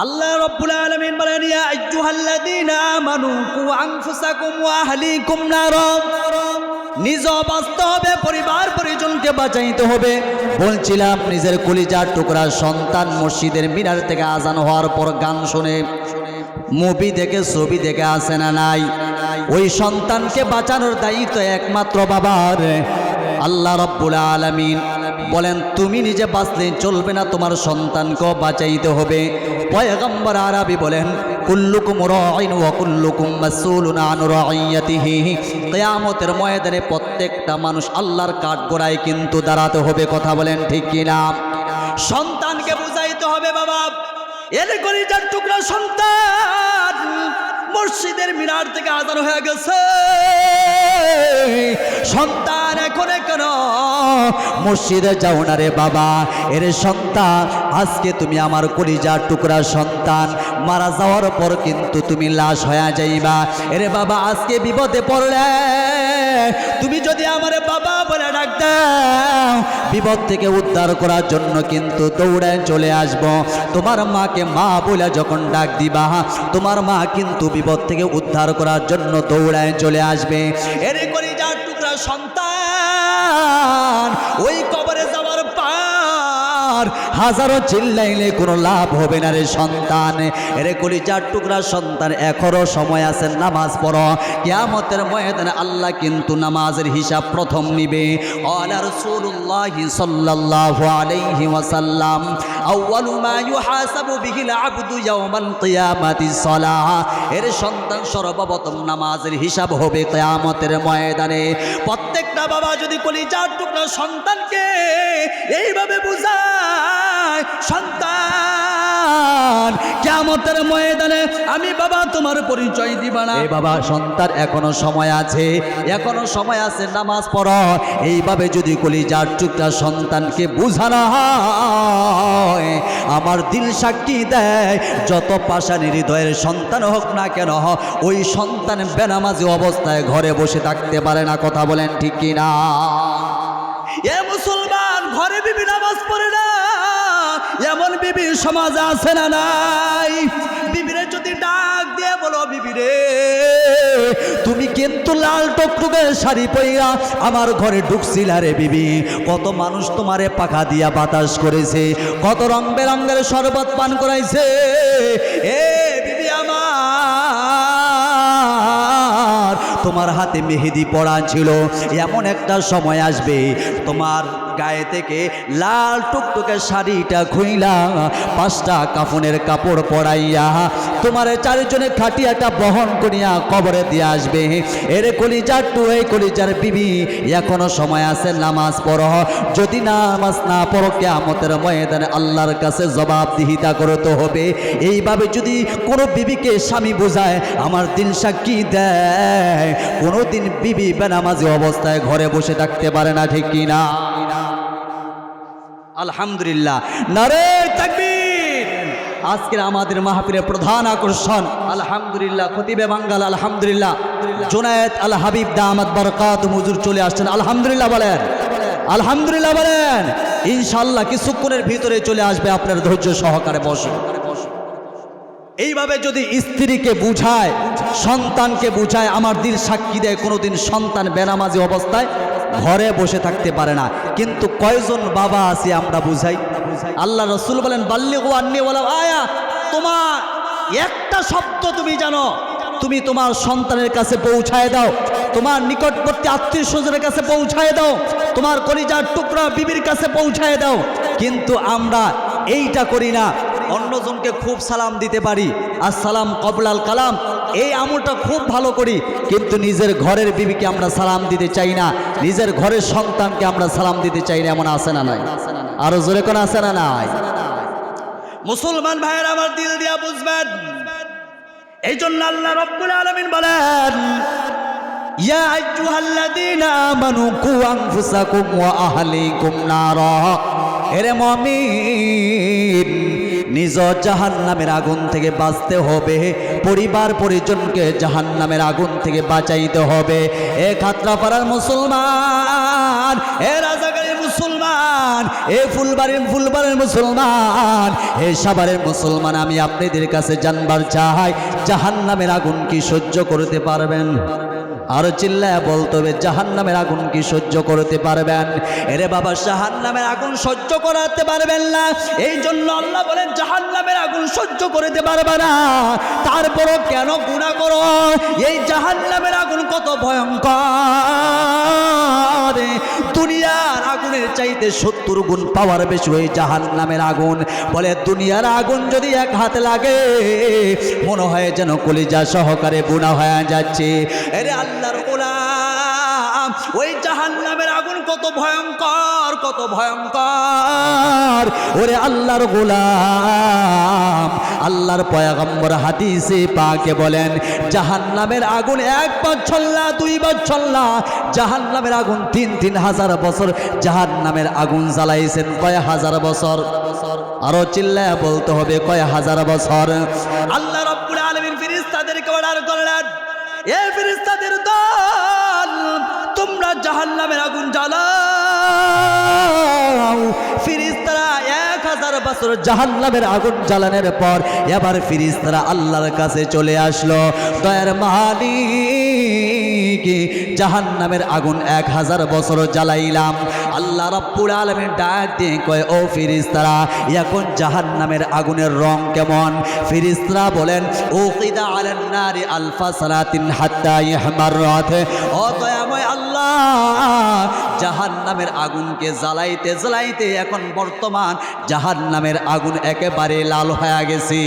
আল্লাহ রাব্বুল আলামিন বলেন, ইয়া আইয়ুহাল্লাযীনা আমানু কু আনফুসাকুম ওয়া আহলিকুম নারা। নিজ বাঁচতে হবে, পরিবার পরিজনকে বাঁচাইতে হবে। বলছিলাম নিজের কলিজার টুকরা সন্তান মসজিদের মিনার থেকে আজান হওয়ার পর গান শুনে, মুভি দেখে, ছবি দেখে আসে না নাই? ওই সন্তানকে বাঁচানোর দায়িত্ব একমাত্র বাবার। আল্লাহ রাব্বুল আলামিন বলেন, তুমি নিজে বাঁচলে চলবে না, তোমার সন্তানকেও বাঁচাইতে হবে। পয়গম্বর আরবি বলেন, কুল্লুকুম রাঈন ওয়া কুল্লুকুম মাসউলুন আন রাঈয়াতিহি। কিয়ামতের ময়দানে প্রত্যেকটা মানুষ আল্লাহর কাঠগড়ায় কিন্তু দাঁড়াতে হবে। কথা বলেন ঠিক কিনা? সন্তানকে বুঝাইতে হবে, বাবা এর কলিজার টুকরা সন্তান মসজিদের মিনার থেকে আজান হয়ে গেছে, সন্তান এখন কেন মসজিদে যাও না রে বাবা? এর সন্তান, আজকে তুমি আমার কলিজার টুকরা সন্তান, মারা যাওয়ার পর কিন্তু তুমি লাশ হয়ে যাইবা। এরে বাবা, আজকে বিপদে পড়লে তুমি যদি আমার বাবা বলে ডাক দাও, বিপদ থেকে উদ্ধার করার জন্য কিন্তু দৌড়ায় চলে আসব। তোমার মাকে মা বলে যখন ডাক দিবা, তোমার মা কিন্তু বিপদ থেকে উদ্ধার করার জন্য দৌড়ায় চলে আসবে। এর কলিজার টুকরা সন্তান ওই কবরে যাওয়ার পর হাজারো চিল্লাইলে কোনো লাভ হবে না রে সন্তান। এর কলিজার টুকরা সন্তান, এখনো সময় আছে, নামাজ পড়ো। কিয়ামতের ময়দানে আল্লাহ কিন্তু নামাজের হিসাব প্রথম নিবে। ক্বালা রাসূলুল্লাহ সাল্লাল্লাহু আলাইহি ওয়াসাল্লাম, আউয়ালু মা ইউহাসাবু বিহিল আবদু ইয়াওমাল কিয়ামাতিস সালাহ। এর সন্তান, সর্বপ্রথম নামাজের হিসাব হবে কিয়ামতের ময়দানে। প্রত্যেকটা বাবা যদি কলিজার টুকরা সন্তানকে এইভাবে বুঝায়, সন্তান কিয়ামতের ময়দানে আমি বাবা তোমার পরিচয় দিবা না। এই বাবা, সন্তান এখনো সময় আছে, এখনো সময় আছে, নামাজ পড়ো। এইভাবে যদি কলিজার টুকরা সন্তানকে বুঝানো হয়, আমার দিল সাক্ষী দেয়, যত পাষাণী হৃদয়ের সন্তান হোক না কেন, ওই সন্তান বেনামাজি অবস্থায় ঘরে বসে থাকতে পারে না। কথা বলেন ঠিক কিনা? এ মুসলমান, ঘরে বিবি নামাজ পড়ে না, এমন বিবি সমাজে আছে না নাই? বিবিরে যদি ডাক দিয়ে বলো, বিবিরে তুমি কিন্তু লাল টকটকে শাড়ি পইরা আমার ঘরে ঢুকছিলা রে বিবি, কত মানুষ তোমারে পাখা দিয়া বাতাস করেছে, কত রং বেরঙ্গের শরবত পান করাইছে। এ বিবি আমার, তোমার হাতে মেহেদি পড়া ছিল, এমন একটা সময় আসবে তোমার গায়ে থেকে লাল টুকটুকে শাড়িটা খুইলা, পাঁচটা কাফনের কাপড় পরাইয়া তোমার চারিজনে খাটিয়াটা বহন করিয়া কবরে দিয়ে আসবে। এর কলিজার টু, এই কলিজার বিবি, এখনো সময় আছে, নামাজ পড়ো। যদি নামাজ না পড়ো, কিয়ামতের ময়দানে আল্লাহর কাছে জবাবদিহিতা করতে হবে। এইভাবে যদি কোনো বিবিকে স্বামী বোঝায়, আমার দিল সাক্ষী দেয়, কোনোদিন বিবি বেনামাজি অবস্থায় ঘরে বসে থাকতে পারে না। ঠিক কিনা? আলহামদুলিল্লাহ, নারে তাকবীর। আজকের আমাদের মাহফিলের প্রধান আকর্ষণ আলহামদুলিল্লাহ খতিবে বাঙ্গাল, আলহামদুলিল্লাহ জুনায়েদ আল হাবিব দামাত বারাকাতুহু হুজুর চলে আসছেন। আলহামদুলিল্লাহ বলেন, আলহামদুলিল্লাহ বলেন। ইনশাআল্লাহ কিছুক্ষণের ভিতরে চলে আসবে, আপনার ধৈর্য সহকারে বসুন। এইভাবে যদি স্ত্রীকে বুঝায়, সন্তানকে বুঝায়, আমার দিল সাক্ষী দেয়, কোনোদিন সন্তান বেনামাজি অবস্থায় ঘরে বসে থাকতে পারে না। কিন্তু কয়জন বাবা আছে আমরা বুঝাই? আল্লাহ রাসূল বলেন, বাল্লিগু আন্নী ওয়ালাউ আয়া। তোমার একটা শব্দ তুমি জানো, তুমি তোমার সন্তানের কাছে পৌঁছায় দাও, তোমার নিকটবর্তী আত্মীয় স্বজনের কাছে পৌঁছায় দাও, তোমার কলিজার টুকরা বিবির কাছে পৌঁছায় দাও। কিন্তু আমরা এইটা করি না। অন্যজনকে খুব সালাম দিতে পারি, আসসালাম কবলাল কালাম, এই আমলটা খুব ভালো করি, কিন্তু নিজের ঘরের বিবিকে আমরা সালাম দিতে চাই না, নিজের ঘরের সন্তানকে আমরা সালাম দিতে চাই না। এমন আছে না নাই? আরো জোরে কোন আছে না নাই? মুসলমান ভাইয়ের আমার দিল দিয়া বুঝবেন। এই জন্য আল্লাহ রাব্বুল আলামিন বলেন, ইয়া আইয়ুহাল্লাযীনা আমানু কু আনফুসাকুম ওয়া আহলিকুম নারা। এরে মুমিন, নিজ জাহান্নামের আগুন থেকে বাঁচতে হবে, পরিবার পরিজনকে জাহান্নামের আগুন থেকে বাঁচাইতে হবে। এ খাতড়াপাড়ার মুসলমান, এ রাজাগাড়ির মুসলমান, মুসলমান, এ ফুলবাড়ির মুসলমান, এ সাভারের মুসলমান, আমি আপনাদের কাছে জানবার চাই জাহান্নামের আগুন কি সহ্য করতে পারবেন? আরো চিল্লায় বলতে হবে জাহান্নামের আগুন কি সহ্য করতে পারবেন? এরে বাবা, জাহান্নামের আগুন সহ্য করতে পারবেন না, এই জন্য আল্লাহ বলেন জাহান্নামের আগুন সহ্য করতে পারবে না, তারপরও কেন গুনাহ করো? এই জাহান্নামের আগুন কত ভয়ঙ্কর, দুনিয়ার আগুনের চাইতে 70 গুণ পাওয়ার বেশি ওই জাহান্নামের আগুন। বলে দুনিয়ার আগুন যদি এক হাতে লাগে মনে হয় যেন কলিজা সহকারে বুনা হয়ে যাচ্ছে। এরে আল্লাহর গোলাম, ওই জাহান্নামের আগুন কত ভয়ঙ্কর, কত ভয়ঙ্কর। ওরে আল্লাহর গোলাম, আল্লাহর পয়গম্বর হাদিসে পাকে বলেন জাহান্নামের আগুন 1 বছর না 2 বছর না, জাহান্নামের আগুন 3,000 বছর জাহান্নামের আগুন জ্বালাইছেন। কয় হাজার বছর? আরো চিল্লায় বলতে হবে কয় হাজার বছর। আল্লাহ রাব্বুল আলামিন ফেরেশতাদেরকে অর্ডার করলেন, এ ফেরেশতাদের দল, তোমরা জাহান্নামের আগুন জ্বালাও। ফেরেশতারা 1000 বছর জাহান্নামের আগুন জ্বালানোর পর এবার ফেরেশতারা আল্লাহর কাছে চলে আসলো, দয়ার মালিক, জাহান্নামের আগুন 1000 বছর জ্বালাইলাম। আল্লাহ রাব্বুল আলামিন ডাক দিয়ে কয়, ও ফেরেশতারা, এখন জাহান্নামের আগুনের রং কেমন? ফেরেশতারা বলেন, উকিদা আলান নারি আলফা সালাতিন হাত্তা ইহমাররাত। ও দয়াময় আল্লাহ, জাহান্নামের আগুনকে জ্বালাইতে জ্বালাইতে এখন বর্তমান জাহান্নামের আগুন একেবারে লাল হয়ে গেছে।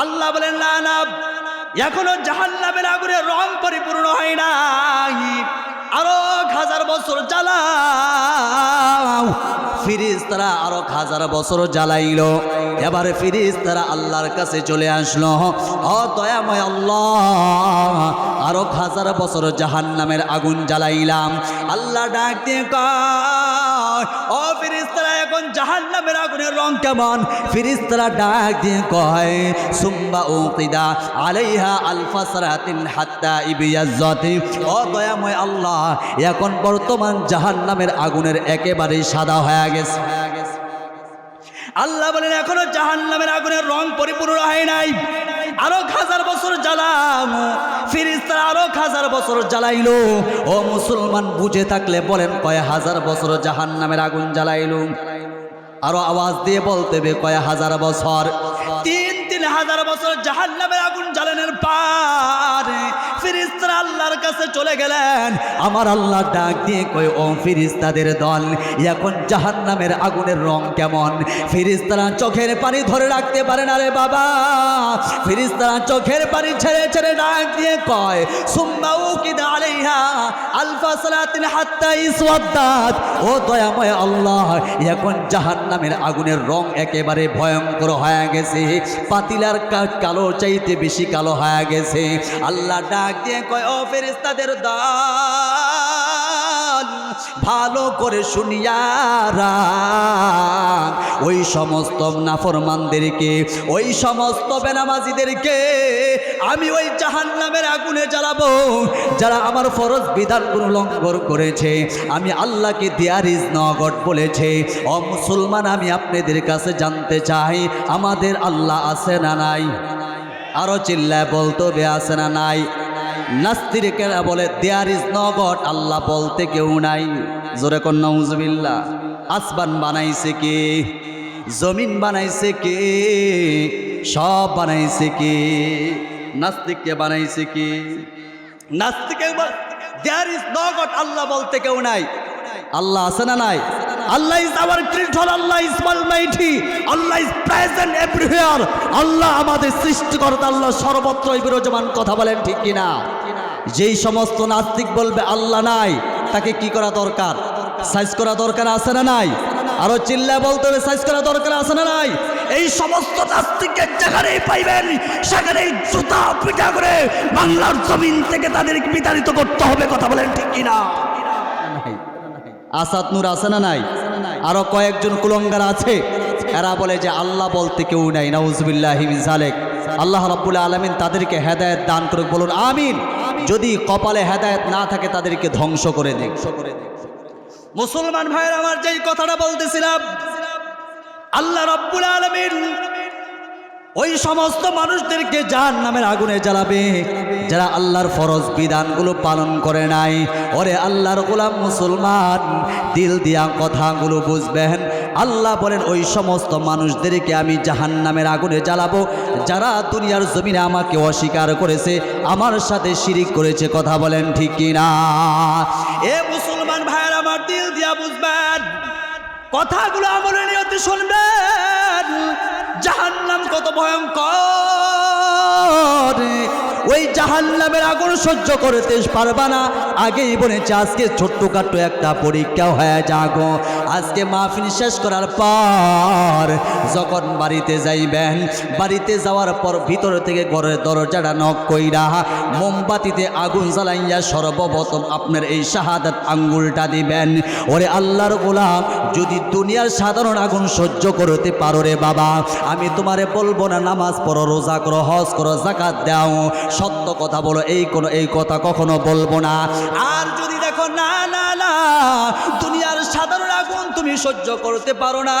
আল্লাহ বলেন, না না, এখনো জাহান্নামের আগুনের রং পরিপূর্ণ হয় নাই, আরো 1000 বছর জ্বালাও। ফেরেশতারা আরো 1000 বছর জ্বালাইলো। এবারে ফেরেশতারা আল্লাহর কাছে চলে আসলো, ও দয়াময় আল্লাহ, আরো 1000 বছর জাহান্নামের আগুন জ্বালাইলাম। আল্লাহ ডাক দিয়ে কয়, ও ফেরেশতারা, এখন জাহান্নামের আগুনের রং কেমন? ফেরেশতারা ডাক দিয়ে কয়, সুম্মা উকিদা আলাইহা আলফা সারাতিন হাত্তা ইবিয়াজ্জাত। ও দয়াময় আল্লাহ, এখন বর্তমান জাহান্নামের আগুনের একেবারে সাদা হয়ে গেছে। আল্লাহ বলেন, এখনো জাহান্নামের আগুনের রং পরিপূর্ণ হয় নাই, আরো 1000 বছর জ্বালাম। ফেরেশতারা আরো 1000 বছর জ্বালাইলো। ও মুসলমান, বুঝে থাকলে বলেন কয় হাজার বছর জাহান্নামের আগুন জ্বালাইলো? আরো আওয়াজ দিয়ে বলতে হবে কয় হাজার বছর? 3,000 বছর জাহান্নামের আগুন জ্বালানোর পর ফেরেশতারা আল্লাহর কাছে চলে গেলেন। আমার আল্লাহ ডাক দিয়ে কয়, ও ফেরেশতাদের দল, এখন জাহান্নামের আগুনের রং কেমন? ফেরেশতারা চোখের পানি ধরে রাখতে পারে না রে বাবা। ফেরেশতারা চোখের পানি ছেড়ে ছেড়ে ডাক দিয়ে কয়, সুম্মা উকিদা আলাইহা আলফা সালাতিন হাত্তা ইসওয়াদ্দাত। ও দয়াময় আল্লাহ, এখন জাহান্নামের আগুনের রং একেবারে ভয়ঙ্কর হয়ে গেছে, পাতিলার কালো চাইতে বেশি কালো হয়ে গেছে। আল্লাহ ডাক দিয়ে কয়, ও ফেরেশতাদের দল, ভালো করে শুনিয়া রাখ, ওই সমস্ত নাফরমানদেরকে, ওই সমস্ত বেনামাজিদেরকে আমি ওই জাহান্নামের আগুনে জ্বালাবো, যারা আমার ফরজ বিধানগুলো লঙ্ঘন করেছে, আমি আল্লাহকে দেয়ার ইজ নট গড বলেছে। ও মুসলমান, আমি আপনাদের কাছে জানতে চাই, আমাদের আল্লাহ আছে না নাই? আরো চিল্লায় বলতে হবে আছে না নাই? নাস্তিকেরা বলে দেয়ার ইজ নো গড, আল্লাহ বলতে কেউ নাই। জোরে কোন নাউজুবিল্লাহ। আসমান বানাইছে কে? জমিন বানাইছে কে? সব বানাইছে কে? নাস্তিককে বানাইছে কে? নাস্তিকে দেয়ার ইজ নো গড, আল্লাহ বলতে কেউ নাই। আল্লাহ আছে না নাই? Allah is our creator, Allah is almighty, Allah is present everywhere. আল্লাহ আমাদের সৃষ্টিকর্তা, আল্লাহ সর্বত্রই বিরাজমান। কথা বলেন ঠিক কিনা? যেই সমস্ত নাস্তিক বলবে আল্লাহ নাই, তাকে কি করা দরকার? সাইজ করা দরকার আছে না নাই? আরো চিল্লায় বলতে হবে সাইজ করা দরকার আছে না নাই? এই সমস্ত নাস্তিকদের যেখানেই পাইবেন সেখানেই জুতা পিটা করে বাংলার জমিন থেকে তাদেরকে বিতাড়িত করতে হবে। কথা বলেন ঠিক কিনা? আসাদ নূর আছে না নাই? আরো কয়েকজন কুলঙ্গার আছে, এরা বলে যে আল্লাহ বলতে কেউ নাই। নাউজুবিল্লাহি মিন যালিক। আল্লাহ রাব্বুল আলামিন তাদেরকে হেদায়েত দান করুক, বলুন আমিন। যদি কপালে হেদায়েত না থাকে তাদেরকে ধ্বংস করে দেন। মুসলমান ভাইয়ের আমার যেই কথাটা বলতেছিলাম, আল্লাহ রাব্বুল আলামিন ওই সমস্ত মানুষদেরকে জাহান্নামের আগুনে জ্বালাবে যারা আল্লাহর ফরজ বিধানগুলো পালন করে নাই। ওরে আল্লাহর গোলাম মুসলমান, দিল দিয়া কথাগুলো বুঝবেন। আল্লাহ বলেন ওই সমস্ত মানুষদেরকে আমি জাহান্নামের আগুনে জ্বালাবো যারা দুনিয়ার জমিনে আমাকে অস্বীকার করেছে, আমার সাথে শিরিক করেছে। কথা বলেন ঠিক কিনা? এ মুসলমান ভাইয়ের আমার, দিল দিয়া বুঝবেন, কথাগুলো আমলে নিয়তে শুনবেন। জাহান্নাম কত ভয়ঙ্কর, ওই জাহান্নামের আগুন সহ্য করতে পারবা না। আগেই বলেছে আজকে ছোট্টখাট্ট একটা পরীক্ষা হয়ে যাগো। আজকে মাহফিল শেষ করার পর যখন বাড়িতে যাইবেন, বাড়িতে যাওয়ার পর ভিতর থেকে ঘরের দরজাটা নক কইরা মোমবাতিতে আগুন জ্বালাইয়া সর্বপ্রথম আপনার এই শাহাদাত আঙ্গুলটা দিবেন। ওরে আল্লাহর গোলাম, যদি দুনিয়ার সাধারণ আগুন সহ্য করতে পারো রে বাবা, আমি তোমারে বলবো না নামাজ পড়ো, রোজা করো, হজ করো, যাকাত দাও, সত্য কথা বলো, এই কথা কখনো বলবো না। আর যদি দেখো না না না, দুনিয়ার সাধারণ আগুন তুমি সহ্য করতে পারো না,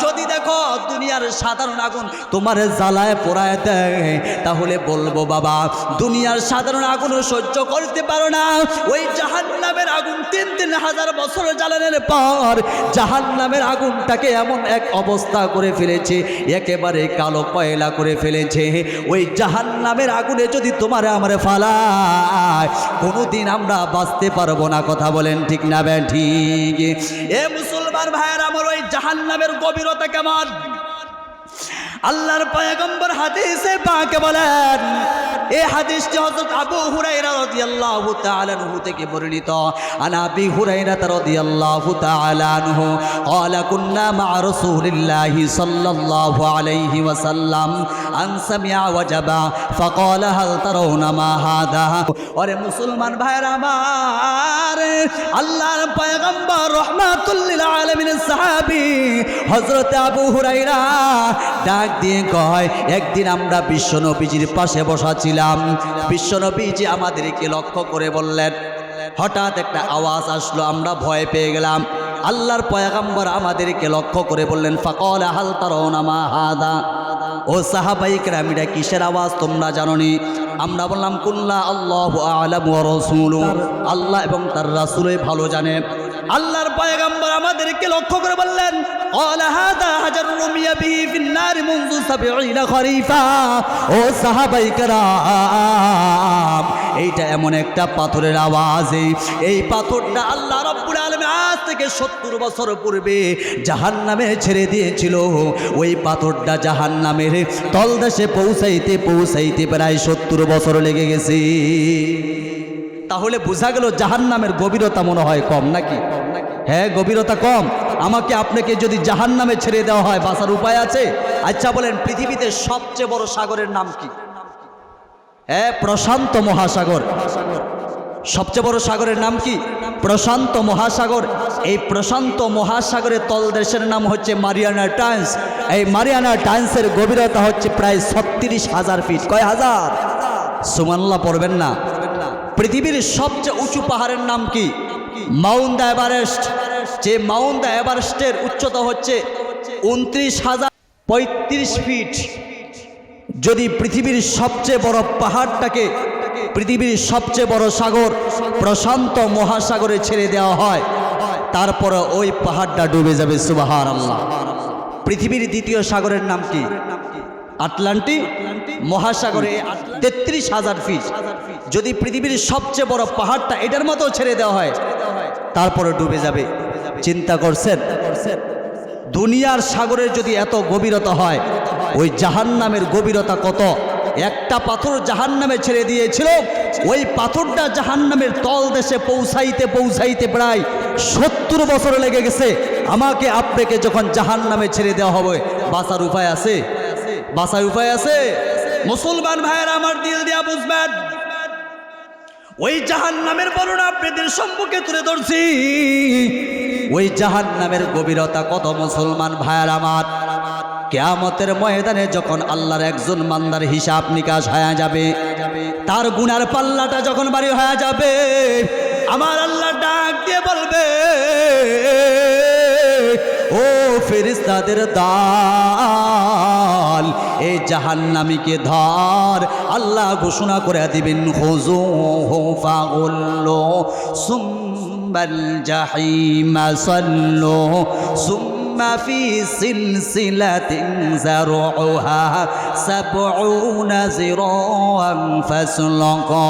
যদি দেখো দুনিয়ার সাধারণ আগুন তোমার জ্বালায় পোড়ায় দেয়, তাহলে বলবো বাবা দুনিয়ার সাধারণ আগুন সহ্য করতে পারো না। ওই জাহান্নামের আগুন 3,000 বছর জ্বালানোর পর জাহান্নামের আগুনটাকে এমন এক অবস্থা করে ফেলেছে, একেবারে কালো কয়লা করে ফেলেছে। ওই জাহান্নামের আগুনে যদি তোমারে আমারে ফালায়, কোনোদিন আমরা বাঁচতে পারবো না। কথা বলেন ঠিক না ঠিক? এ মুসলমান ভাইয়ের আমার, ওই জাহান্নামের গভীরতা কেমন? আল্লাহর পয়গম্বর হাদিসে পাকে বলেন, এই হাদিসটি হযরত আবু হুরায়রা রাদিয়াল্লাহু তাআলা আনহু থেকে বর্ণিত। আন আবি হুরায়রা রাদিয়াল্লাহু তাআলা আনহু قال كنا مع رسول الله صلى الله عليه وسلم ان سمع وجبا فقال هل ترون ما هذا। ওরে মুসলমান ভাইরা আমার, আল্লাহর পয়গম্বর রাহমাতুল লিল আলামিনের সাহাবী হযরত আবু হুরায়রা ডাক দিয়ে কয়, একদিন আমরা বিশ্বনবীজির পাশে বসা ছিলাম। বিশ্বনবীজি আমাদেরকে লক্ষ্য করে বললেন, হঠাৎ একটা আওয়াজ আসলো, আমরা ভয় পেয়ে গেলাম। আল্লাহর পয়গম্বর আমাদেরকে লক্ষ্য করে বললেন, ফাকালা হাল তারাউনা মা হাদা। ও সাহাবায়ে কেরাম, এটা কিসের আওয়াজ তোমরা জানোনি? আমরা বললাম, কুল্লা আল্লাহু আ'লামু ওয়া রাসূলুহু, আল্লাহ এবং তার রাসূলই ভালো জানে। আল্লাহর পয়গম্বর আমাদেরকে লক্ষ্য করে বললেন, ক্বালা হাদা হাজারুন রুমিয়া বিহি ফিন নার মুনযু ৭০ খরিফা। ও সাহাবায়ে কেরাম, এইটা এমন একটা পাথরের আওয়াজ, এই পাথরটা আল্লাহ রাব্বুল আলামিন আজ থেকে ৭০ বছর পূর্বে জাহান্নামে ছেড়ে দিয়েছিল। ওই পাথরটা জাহান্নামের তলদেশে পৌঁছাইতে পৌঁছাইতে প্রায় ৭০ বছর লেগে গেছে। তাহলে বোঝা গেল জাহান্নামের গভীরতা মনে হয় কম, নাকি? হ্যাঁ, গভীরতা কম। আমাকে আপনাকে যদি জাহান্নামে ছেড়ে দেওয়া হয়, বাঁচার উপায় আছে? আচ্ছা বলেন, পৃথিবীতে সবচেয়ে বড় সাগরের নাম কি? হ্যাঁ, প্রশান্ত মহাসাগর। সবচেয়ে বড় সাগরের নাম কি? প্রশান্ত মহাসাগর। এই প্রশান্ত মহাসাগরের তলদেশের নাম হচ্ছে মারিয়ানা ট্রায়াঞ্চ। এই মারিয়ানা ট্রায়াঞ্চের গভীরতা হচ্ছে প্রায় ৩৬,০০০ ফিট। কয় হাজার? সুবহানাল্লাহ পড়বেন না। পৃথিবীর সবচেয়ে উঁচু পাহাড়ের নাম কি? Mount Everest. যে মাউন্ট এভারেস্টের উচ্চতা হচ্ছে ২৯,০৩৫ ফিট। যদি পৃথিবীর সবচেয়ে বড় পাহাড়টাকে, পৃথিবীর সবচেয়ে বড় সাগর প্রশান্ত মহাসাগরে ছেড়ে দেওয়া হয়, তারপরে ওই পাহাড়টা ডুবে যাবে। সুবহানাল্লাহ। পৃথিবীর দ্বিতীয় সাগরের নাম কি? আটলান্টিক মহাসাগরে ৩৩,০০০ ফিট। যদি পৃথিবীর সবচেয়ে বড় পাহাড়টা এটার মতো ছেড়ে দেওয়া হয়, তারপরে ডুবে যাবে। চিন্তা করছেন? দুনিয়ার সাগরের যদি এত গভীরতা হয়, ওই জাহান্নামের গভীরতা কত? একটা পাথর জাহান্নামে ছেড়ে দিয়েছিল, ওই পাথরটা জাহান্নামের তল দেশে পৌঁছাইতে পৌঁছাইতে প্রায় ৭০ বছর লেগে গেছে। আমাকে আপনাকে যখন জাহান্নামে ছেড়ে দেওয়া হবে, বাঁচার উপায় আছে? বাঁচার উপায় আছে? মুসলমান ভাইয়েরা আমার, দিল দিয়া বুঝবেন, ওই জাহান্নামের বর্ণনা আপনাদের সম্মুখে তুলে ধরছি। ওই জাহান্নামের গভীরতা কত মুসলমান ভাইয়েরা আমার? কিয়ামতের ময়দানে যখন আল্লাহর একজন বান্দার হিসাব নিকাশ হয়ে যাবে, তার গুনার পাল্লাটা যখন ভারী হয়ে যাবে, আমার আল্লাহ ডাক দিয়ে বলবে, ও ফেরেশতাদের দল, এই জাহান্নামীকে ধর। আল্লাহ ঘোষণা করে দিবেন, খুযূহু ফাগুল্লু সুম্মাল জাহিমা সাল্লু সুম্মা ফি সিলসিলাতিন যারউহা সাবউনা যিরাআন ফাসলুকু।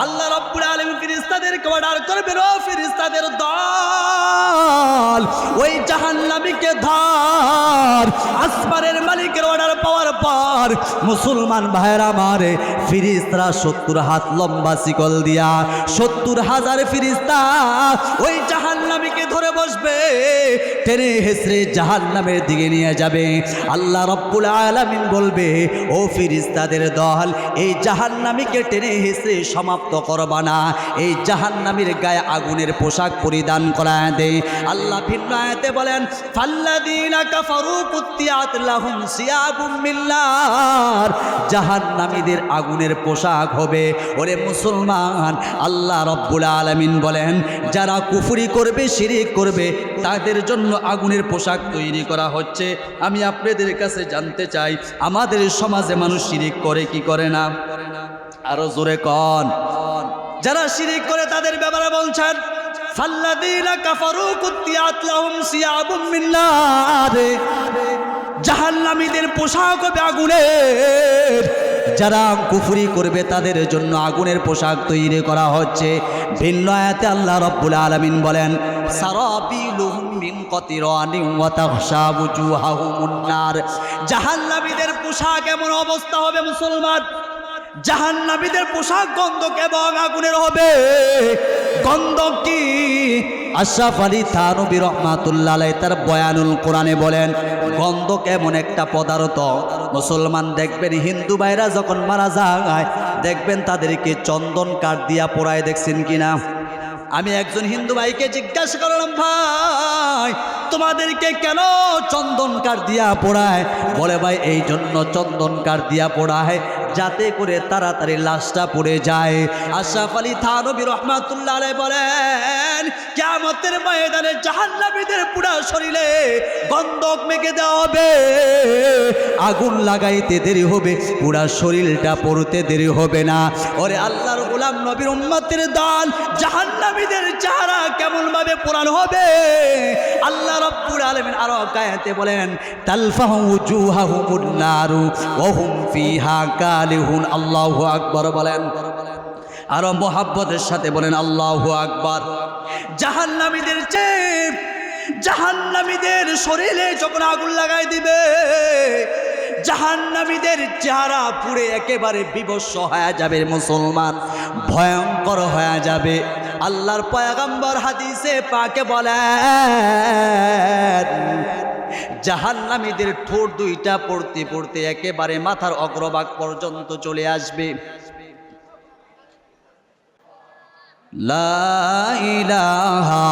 আল্লাহ রাব্বুল আলামিন ফেরেশতাদেরকে অর্ডার করবেন, ও ফেরেশতাদের দল, ওই জাহান্নামীকে ধর। আসমানের মালিকের অর্ডার পাওয়ার পর মুসলমান ভাইয়েরা আমারে ফেরেশতারা 70 হাত লম্বা শিকল দিয়া 70,000 ফেরেশতা ওই জাহান্নামীকে ধরে বসবে, টেনে হেসড়ে জাহান্নামের দিকে নিয়ে যাবে। আল্লাহ রাব্বুল আলামিন বলবে, ও ফেরেশতাদের দল, এই জাহান্নামীকে টেনে হেসড়ে সমাপ্ত করবা না, এই জাহান্নামীর গায়ে আগুনের পোশাক পরিধান করায় দে। আল্লাহ ভিন্ন আয়াতে বলেন, ফাল্লাযীনা কাফারু কুত্তিয়াত লাহুম সিয়াবুম মিন নার, জাহান্নামীদের আগুনের পোশাক হবে। ওরে মুসলমান, আল্লাহ রাব্বুল আলামিন বলেন, যারা কুফরি করবে, শিরিক করবে, তাদের জন্য আগুনের পোশাক তৈরি করা হচ্ছে। আমি আপনাদের কাছে জানতে চাই, আমাদের সমাজে মানুষ শিরিক করে কি করে না? আরো জোরে কন। যারা শিরিক করে তাদের ব্যাপারে বলছেন, ফাল্লাযীনা কাফারু কুত্তিয়াত লাহুম সিয়াবুম মিন নার, জাহান্নামীদের পোশাক হবে আগুনের। যারা কুফরি করবে তাদের জন্য আগুনের পোশাক তৈরি করা হচ্ছে। ভিন্ন আয়াতে আল্লাহ রাব্বুল আলামিন বলেন, সারাবিলুহুম মিন কতিরানিন ওয়া তাগশা বুজুহাহুমুন নার, জাহান্নামীদের পোশাক এমন অবস্থা হবে মুসলমান, জাহান্নামীদের পোশাক গন্ধক এবং আগুনের হবে। গন্ধক কি? আশরাফ আলী থানভী রাহমাতুল্লাহ আলাইহি তার বয়ানুল কোরআনে বলেন, গন্ধক এমন একটা পদার্থ, মুসলমান দেখবেন হিন্দু ভাইরা যখন মারা যায় দেখবেন তাদেরকে চন্দন কাঠ দিয়া পোড়ায়, দেখছেন কিনা? আমি একজন হিন্দু ভাইকে জিজ্ঞাসা করলাম, ভাই তোমাদেরকে কেন চন্দন কাঠ দিয়া পোড়ায়? বলে, ভাই এই জন্য চন্দন কাঠ দিয়া পোড়ায় যাতে করে তাড়াতাড়ি লাশটা পড়ে যায়। আশরাফ আলী থানভী রাহমাতুল্লাহ আলাইহি বলেন, কিয়ামতের ময়দানে জাহান্নামীদের পুরা শরীরে গন্ধক মেখে দেওয়া হবে, আগুন লাগাইতে দেরি হবে, পুরা শরীরটা পড়তে দেরি হবে না। ওরে আল্লাহর গোলাম নবীর উম্মতের দল, জাহান্নামীদের চেহারা কেমন ভাবে পোড়ানো হবে? আল্লাহ রাব্বুল আলামিন আরো আয়াতে বলেন, তালফাহু উজুহাহুমুন নারু ওয়া হুম ফিহা কালিহুন। আল্লাহু আকবার বলেন, আরো মোহাব্বতের সাথে বলেন আল্লাহু আকবার। জাহান্নামীদের চেয়ে জাহান্নামীদের শরীরে যখন আগুন লাগাই দিবে, জাহান্নামীদের চেহারা পুড়ে একেবারে বিভৎস হয়ে যাবে মুসলমান, ভয়ঙ্কর হয়ে যাবে। আল্লাহর পয়গম্বর হাদিসে পাকে বলেন, জাহান্নামীদের ঠোঁট দুইটা পড়তে পড়তে একেবারে মাথার অগ্রভাগ পর্যন্ত চলে আসবে। লা ইলাহা